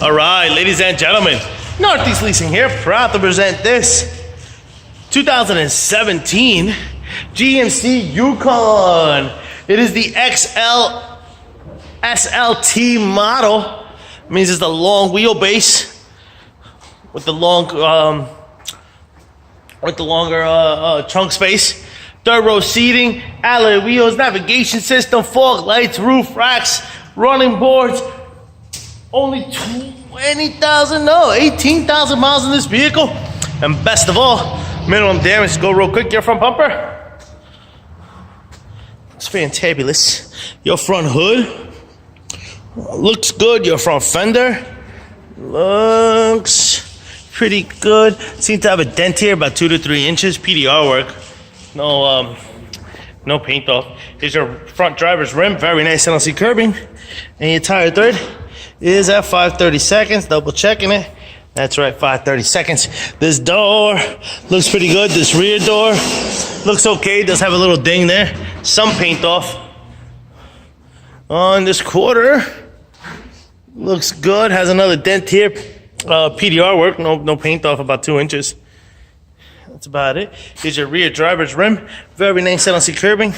All right, ladies and gentlemen, Northeast Leasing here, proud to present this 2017 GMC Yukon. It is the XL SLT model. It means it's the long wheelbase with the longer trunk space. Third row seating, alloy wheels, navigation system, fog lights, roof racks, running boards. Only 18,000 miles in this vehicle. And best of all, minimum damage. Go real quick, your front bumper. It's fantabulous. Your front hood looks good. Your front fender looks pretty good. Seems to have a dent here, about 2 to 3 inches. PDR work. No paint off. Here's your front driver's rim. Very nice NLC curbing. And your tire third is at 530 seconds. Double checking it. That's right, 530 seconds. This door looks pretty good. This rear door looks okay. Does have a little ding there. Some paint off. On this quarter, looks good. Has another dent here. PDR work. No paint off. About 2 inches. That's about it. Here's your rear driver's rim. Very nice NLC curbing.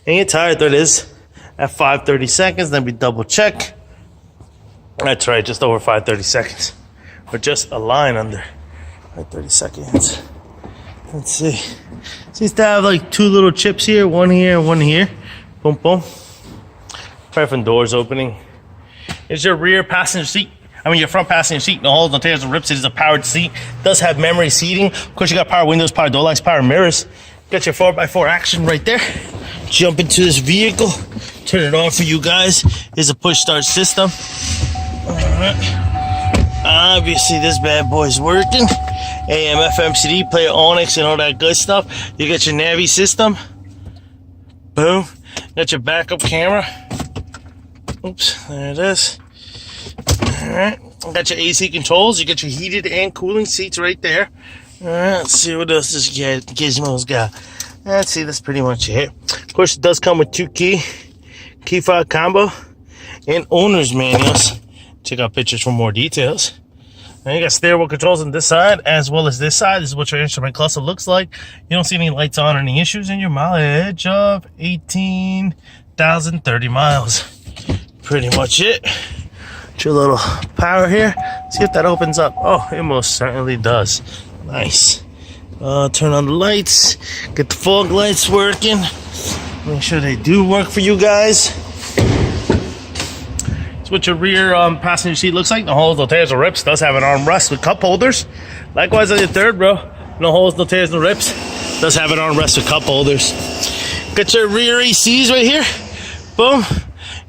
And your tire third is at 530 seconds. Then we double check. That's right, just over 530 seconds. Or just a line under 530 seconds. Let's see. Seems to have like 2 little chips here. One here and one here. Boom, boom. Probably from doors opening. Here's your rear passenger seat. Your front passenger seat. No holes, no tears, no rips. It is a powered seat. Does have memory seating. Of course, you got power windows, power door locks, power mirrors. Got your 4x4 action right there. Jump into this vehicle. Turn it on for you guys. Here's a push start system. Alright. Obviously, this bad boy's working. AM, FM, CD, player, Onyx, and all that good stuff. You got your Navi system. Boom. Got your backup camera. Oops, there it is. Alright, got your AC controls. You got your heated and cooling seats right there. Alright, let's see what else this gizmo's got. Let's see, that's pretty much it. Of course, it does come with 2 key fob combo, and owner's manuals. Check out pictures for more details. Now you got steering wheel controls on this side as well as this side. This is what your instrument cluster looks like. You don't see any lights on or any issues in your mileage of 18,030 miles. Pretty much it. Your little power here. See if that opens up. Oh, it most certainly does. Nice. Turn on the lights. Get the fog lights working. Make sure they do work for you guys. That's what your rear passenger seat looks like. No holes, no tears, no rips. Does have an armrest with cup holders. Likewise on your third row. No holes, no tears, no rips. Does have an armrest with cup holders. Got your rear ACs right here. Boom.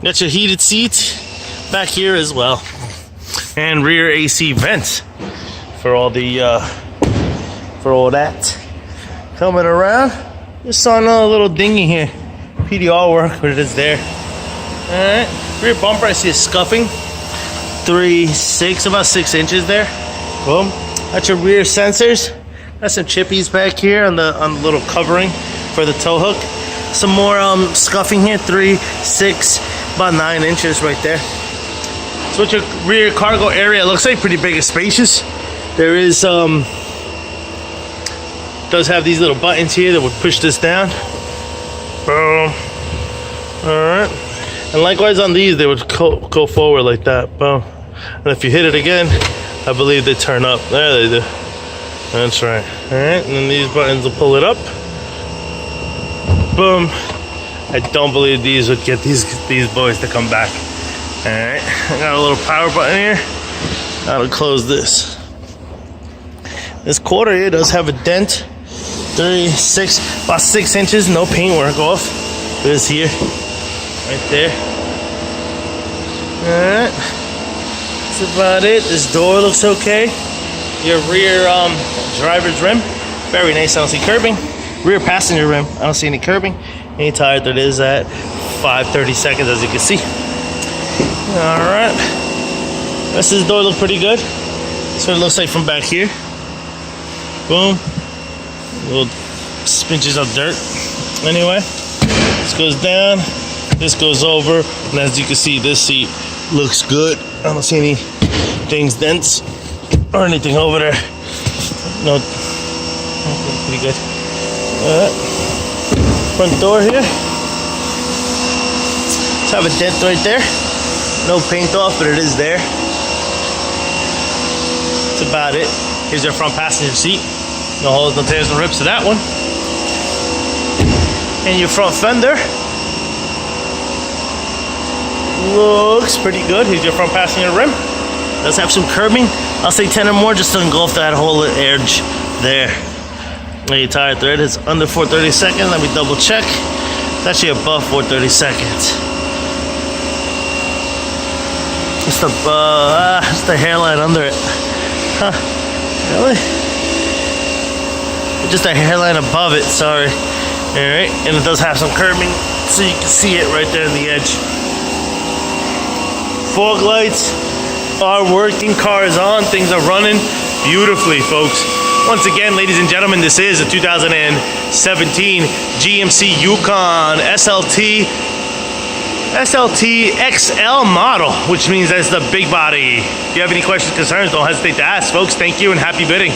Got your heated seats back here as well, and rear AC vents for all the that. Coming around, just saw another little dinghy here. PDR work, but it is there. All right, rear bumper. I see a scuffing. 3/6, about 6 inches there. Boom. Got your rear sensors. Got some chippies back here on the little covering for the tow hook. Some more scuffing here. 3/6, about 9 inches right there. So what your rear cargo area looks like, pretty big and spacious. There is does have these little buttons here that would push this down. Boom. Alright. And likewise on these, they would go forward like that. Boom. And if you hit it again, I believe they turn up. There they do. That's right. Alright. And then these buttons will pull it up. Boom. I don't believe these would get these boys to come back. Alright, I got a little power button here. That'll close this. This quarter here does have a dent. 3/6, about 6 inches. No paint work off. This here, right there. Alright, that's about it. This door looks okay. Your rear driver's rim, very nice. I don't see curbing. Rear passenger rim, I don't see any curbing. Any tire that is at 530 seconds, as you can see. Alright, rest of this door looks pretty good. That's what it looks like from back here. Boom. Little spinches of dirt. Anyway, this goes down, this goes over, and as you can see, this seat looks good. I don't see any dings, dents, or anything over there. No, pretty good. Front door here. Let's have a dent right there. No paint off, but it is there. That's about it. Here's your front passenger seat. No holes, no tears, no rips to that one. And your front fender looks pretty good. Here's your front passenger rim. Does have some curbing. I'll say 10 or more just to engulf that whole edge there. And your tire thread is under 4/32. Let me double check. It's actually above 4/32. Just the hairline under it. Huh? Really? Just a hairline above it. Sorry. All right, and it does have some curbing, so you can see it right there in the edge. Fog lights are working. Car is on. Things are running beautifully, folks. Once again, ladies and gentlemen, this is a 2017 GMC Yukon SLT XL model, which means that's the big body. If you have any questions, concerns, don't hesitate to ask, folks. Thank you and happy bidding.